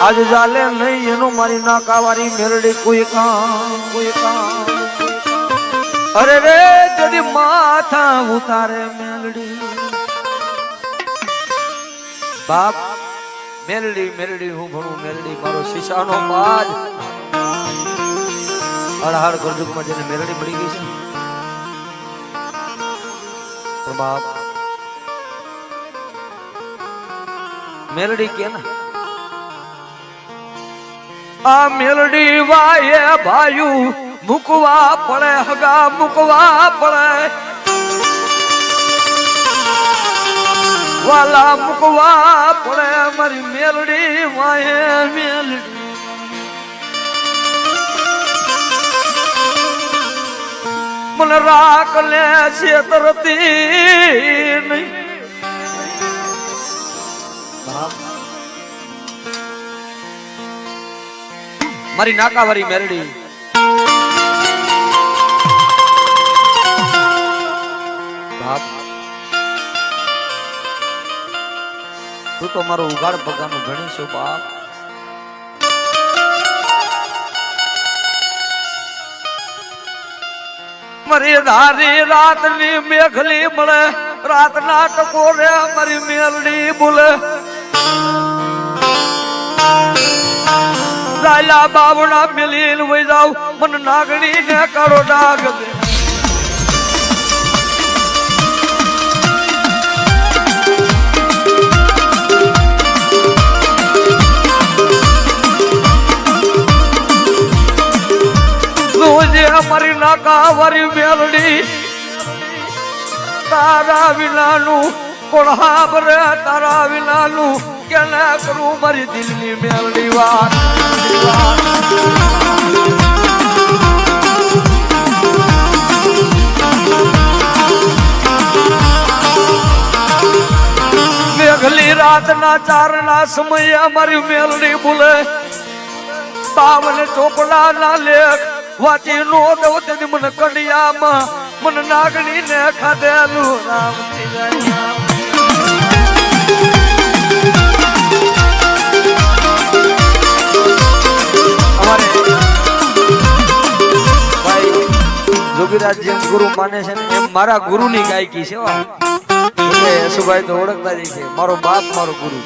આજ જાલે નહીં એનો મારી નાકાવારી મેરડી કોઈ કામ અરે રે જડી માથા ઉતારે મેલડી બાપ મેલડી મેલડી હું ભણું મેલડી મારો શીશાનો બાજ હળહળ ગરજુકમાં જેને મેલડી મળી ગઈ છે પણ બાપ મેલડી કે ના આ મેલડી વાયે ભાયુ મુકવા પડે હગા મુકવા પડે વાલા મુકવા પડે મારી મેલડી વાયે મેલડી મને રાખ લે છે તરતી નહીં મારી નાકાવારી મેરડી બાપ તું તો મારો ઉગાડ પગાનું ભણી છું બાપ મારી ધારી રાતની મેઘલી મળે રાતના ટકોરે મારી મેલડી બોલે રાયલા બાવડા મિલીન વઈ જાવ મન નાગણી ને કાળો ડાગ દે રોજે અમારી નાકાવારી મેલડી તારા વિનાનું કોણ હાબરે તારા વિનાનું કેને કરું મારી દિલની મેલડી વાત મેઘલી રાતના ચારના સમયે અમારી મેલડી બોલે પાવન ચોપડા ના લેખ વાંચી નો દઉં તેથી મને કડિયામાં મને નાગણી ને ખાધેલું રામ થઈ જાય જોગીરાજ જેમ ગુરુ માને છે ને એમ મારા ગુરુ ની ગાયકી છે યશુભાઈ તો ઓળખતા જ છે મારો બાપ મારો ગુરુ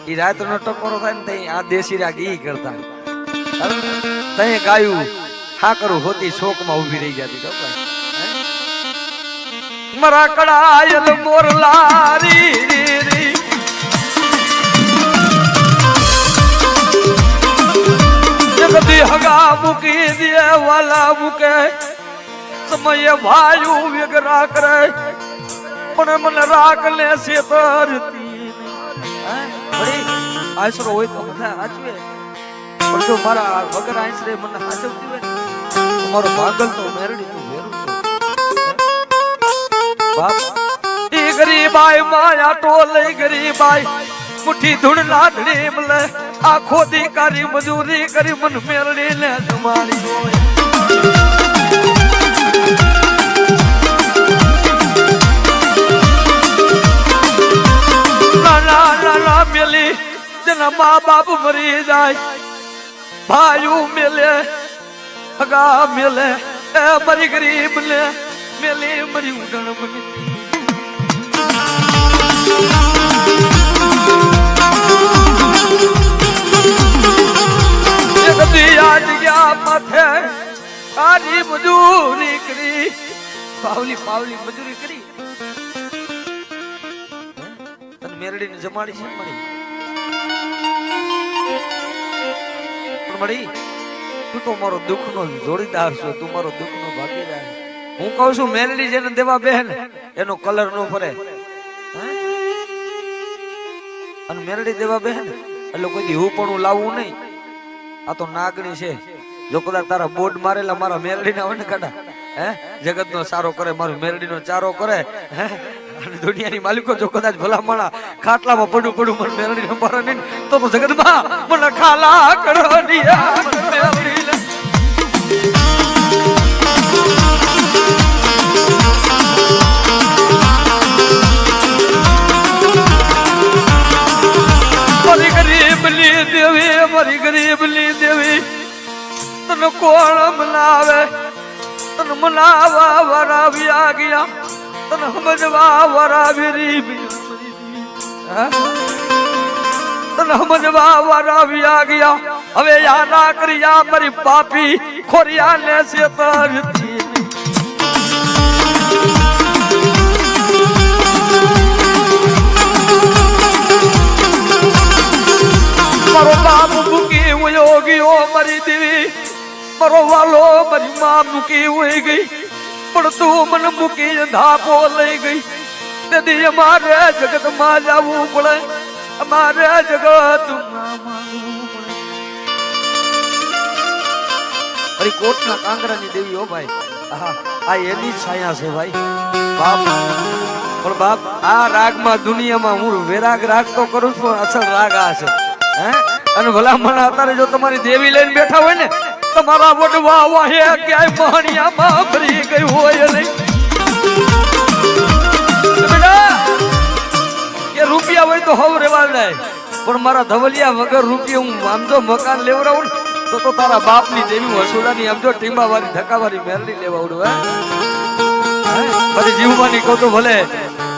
છે રાત નો ટકોરો થાય ને આ દેશી રાગ ઈ કરતા તઈ ગાયું હા કરું હોતી શોક માં ઉભી રહી જતી તો મારા કડાયલ મોરલારી જગદી હગા મૂકી દે વાલા મૂકે સમયે ભાયુ વિગરા કરે પણ મને રાખ લે છે તરતી આશરો હોય તો બધા હાચવે પણ જો મારા વગર આશરે મને હાચવતી હોય તમારો પાગલ તો મેરડી તું વેરું છે બાપ ઈ ગરીબાઈ માયા ટોલે ગરીબાઈ મુઠ્ઠી ધૂળ લાડડી મલે આખો દીકારી મજૂરી કરી મન મેરડી ને જમાડી હોય નાના નાના મેલી જેના મા બાપ મરી જાય ભાઈઓ મેલે હગા મેલે એ મરી ગરીબ ને મેલી મરી ઉડણ બની આજ ગયા માથે આરી મજૂરી કરી પાવલી પાવલી મજૂરી કરી તને મેરડી ને જમાડી છે મળી પણ મળી તું તો મારો દુઃખ નો જોડીદાર છો તું મારો દુઃખ નો ભાગીદાર હું કહું છું મેરડી જેને દેવા બેન એનો કલર નો ફરે અને મેરડી દેવા બેન એટલે કોઈ દી હું પણ લાવવું નહીં આ તો નાગણી છે જો કદાચ તારા બોર્ડ મારેલા મારા મેરડી ના વન કાઢા જગત નો સારો કરે મારો મેરડી નો ચારો કરે અને દુનિયાની માલિકો જો કદાચ ભલા માણા ખાટલામાં પડું પડું મને મેરડી નો મારે નહીં તો જગત માં મને ખાલા કરો મેરડી તને કોણ મનાવે તને મનાવા વરાવ્યા ગયા તને સમજવા વરાવી રી તને સમજવા વરાવ્યા ગયા હવે યા ના કર્યા મારી પાપી ખોરિયા ને છે તરતી મારો બાપ મૂકી વયો ગયો મારી દેવી મારો વાલો મારી માં મૂકી વહી ગઈ પણ તું મને મૂકી ધાપો લઈ ગઈ તેથી અમારે જગત માં જવું પડે અમારે જગત કોટ ના કાંગરા ની દેવી હો ભાઈ આ એની છાયા છે ભાઈ બાપ પણ બાપ આ રાગ માં દુનિયામાં હું વેરાગ રાગ તો કરું છું અસલ રાગ આ છે હે અને ભલા મને અત્યારે જો તમારી દેવી લઈને બેઠા હોય ને તમારા વડવા વાહે ક્યાંય મહણિયામાં ભરી ગઈ હોય નહીં કે રૂપિયા હોય તો હવ રેવા જાય પણ મારા ધવલિયા વગર રૂપિયા હું આમ જો મકાન લેવડાવું ને તો તારા બાપની દેવી વસુડાની આમ જો ટીંબા વાળી ધક્કા વાળી મેલડી લેવાડું હે મારી જીવવાની કહું તો ભલે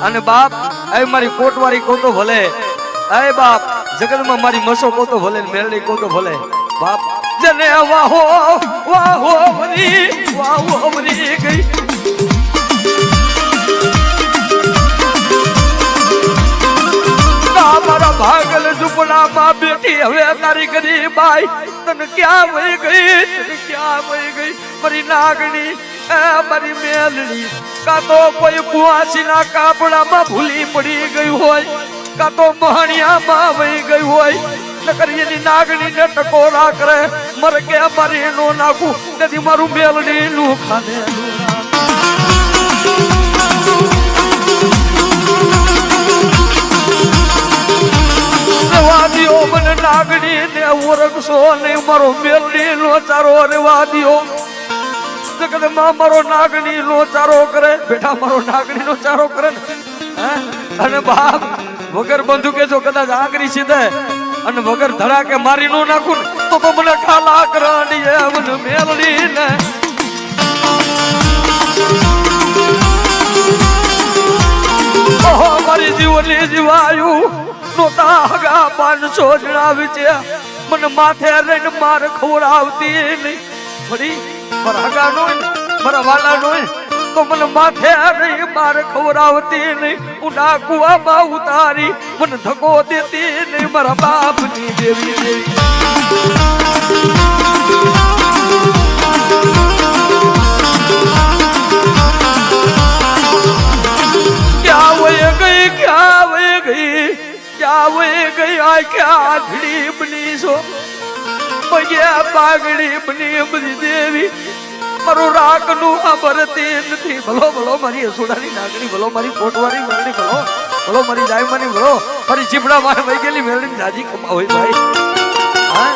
અને બાપ એ મારી કોટવાળી કહું તો ભલે એ બાપ જગતમાં મારી મસો કહું તો ભલે મેલડી કહું તો ભલે બાપ જને વાહો વાહો વરી ગઈ મારા ભાગલ ઝુંપડામાં બેઠી હવે તારી ગરીબાઈ તને ક્યાં વહી ગઈ તને ક્યાં વહી ગઈ મારી નાગણી મારી મેલડી કા તો કોઈ કુવાસીના કાપડામાં ભૂલી પડી ગઈ હોય કા તો મહણિયામાં વહી ગઈ હોય નકર એની નાગણી ને ટકોરા કરે મર કે મારી નો નાખું તેથી મારું મેલડી નું ખાને રેવા દિયો મને નાગણી ને ઓરખશો નહીં મારો મેલડી નો ચારો રેવા દિયો જગતમાં મારો નાગણી નો ચારો કરે બેટા મારો નાગણી નો ચારો કરે ને અને બાપ વગર બંદૂકે જો કદાચ આંગળી સીધે અને વગર ધડાકે મારી નો નાખું તો મને ખાલા કરણી મને મેલડી ને ઓહો મારી જીવની જીવાયું નોતા હગા 500 જણાવી છે મને માથે રહીને માર ખવડાવતી નહીં મરી મારા હગા નો મારા વાલા નો તો મને માથે રહી માર ખવડાવતી નહીં ઊંડા કુવામાં ઉતારી મને ધક્કો દેતી નહીં મારા બાપની દેવી દેવી ક્યાં વહી ગઈ ક્યાં વહી ગઈ ક્યાં વહી ગઈ આ ક્યાં આંધળી બની છો પગ્યા પાઘડી બની બધી દેવી મારું રાગ નું ભરતી નથી ભલો ભલો મારી અસુડાની નાગણી ભલો મારી કોટવાળી મેલડી ભલો ભલો મારી જાયમાની ભલો મારી ચીપડા માં વહી ગયેલી મેલડી જાજી ખમા હોય ભાઈ હા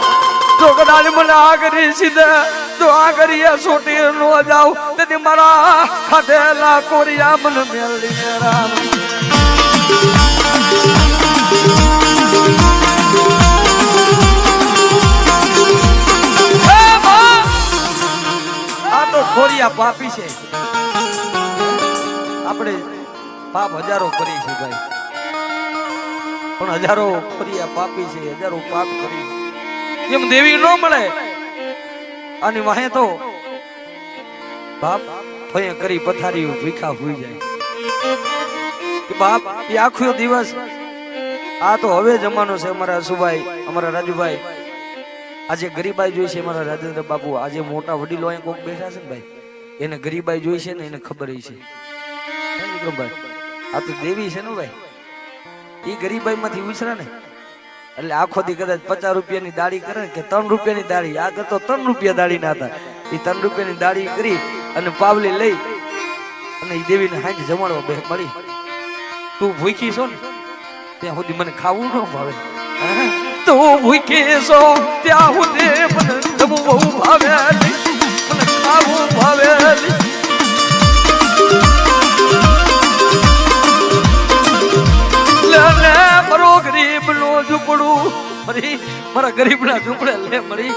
જો કદાચ મને આગરી સીધે જો આગરી સોટી નો જાવ તેથી મારા ખાધેલા કોરિયા મને મેલડી ને રામ ખોરિયા પાપી છે આપણે પાપ હજારો કરી છે ભાઈ પણ હજારો ખોરિયા પાપી છે હજારો પાપ કરી એમ દેવી ન મળે અને વાહે તો બાપ ફય કરી પથારી ભીખા હોઈ જાય કે બાપ એ આખો દિવસ આ તો હવે જમાનો છે અમારા સુભાઈ અમારા રાજુભાઈ આજે ગરીબાઈ જોઈ છે અમારા રાજેન્દ્ર બાપુ આજે મોટા વડીલો અહીંયા કોક બેઠા છે ને ભાઈ એને ગરીબાઈ જોઈ છે ને એને ખબર છે વિક્રમભાઈ આ તો દેવી છે ને ભાઈ એ ગરીબાઈ માંથી ઉછરા ને એટલે આખો દી કદાચ 50 રૂપિયાની દાડી કરે કે 3 રૂપિયાની દાડી આ તો 3 રૂપિયા દાડી ના હતા એ 3 રૂપિયાની દાડી કરી અને પાવલી લઈ અને એ દેવીને હાંજ જમાડવા બે મળી તું ભૂખી છો ને ત્યાં સુધી મને ખાવું ન ભાવે તું ભૂખી છો ત્યાં સુધી મને જમવું બહુ ભાવે મને ખાવું ભાવે લે મારો ગરીબ નો ઝૂંપડું મરી મારા ગરીબ ના ઝૂંપડે લે મરી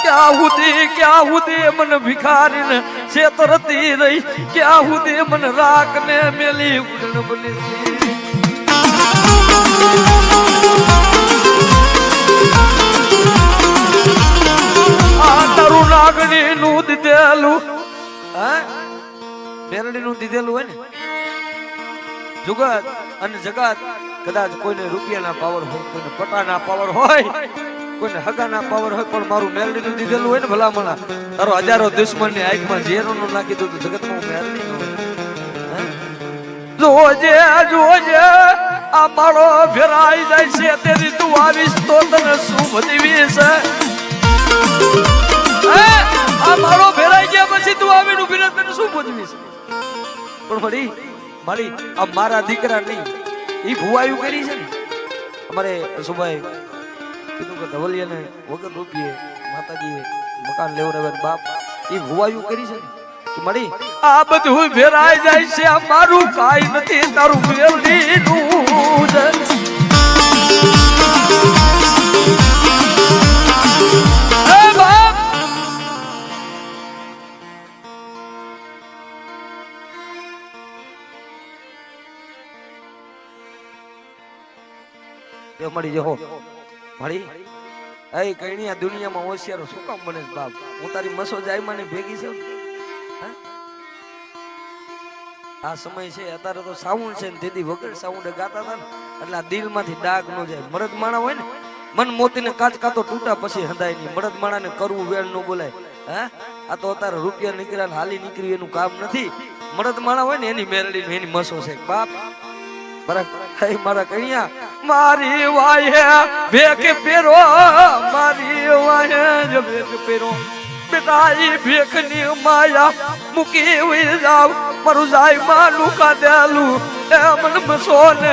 ક્યાં હુદી મને ભિખારીને છેતરતી રહી, ક્યાં હુદી મને રાખને મેલી ઉડન બની. આ તારું નાગણી નું દીધેલું, મેરડી નું દીધેલું હોય ને જુગત અને જગત, કદાચ કોઈને રૂપિયાના પાવર હોય, કોઈને પટાના પાવર હોય, કોઈને હગાના પાવર હોય, પણ મારું મેરડી નું દીધેલું હોય ને ભલામણા, તારો હજારો દુશ્મન ની આંખમાં ઝેરનું નાખી દઉં જગતમાં મેરડી જોજે જોજે આ મારો ફેરાઈ જાય છે તેની તું આવીશ તો તને શું બદવીશ. આ મારો ફેરાઈ ગયા પછી તું આવીને ઉભી રહે તને શું બદવીશ. પણ વળી મારી આ મારા દીકરા નહીં એ ભુવાયું કરી છે ને અમારે સુભાઈ કીધું કે ધવલિયાને વગર રૂપિયે માતાજીએ મકાન લેવડાવે બાપ એ ભુવાયું કરી છે ને કે મારી આ બધું ફેરાઈ જાય છે. આ મારું કાઈ નથી તારું મેરડીનું છે. મળી જો મળી એ કઈ આ દુનિયામાં હોશિયારો શું કામ બને બાપ. હું તારી મસો જાય મને ભેગી છે. આ સમય છે અત્યારે તો સાઉન્ડ છે ને તેથી વગર સાઉન્ડ ગાતા હતા ને એટલે આ દિલમાંથી ડાઘ ન જાય. મરદ માણા હોય ને મન મોતીને કાચ કાતો તૂટા પછી હંધાય નહીં. મરદ માણાને કરવું વેળ ન બોલાય. આ તો અત્યારે રૂપિયા નીકળ્યા ને હાલી નીકળ્યું એનું કામ નથી. મરદ માણા હોય ને એની મેરડી એની મસો છે બાપ. મારા કણિયા મારી વાહે ભેખ પેરો, મારી વાહે જો ભેખ પેરો બેટા ઈ ભેખ ની માયા મૂકી જાવ મારું જાય માનું કાદેલું એ મન મસો ને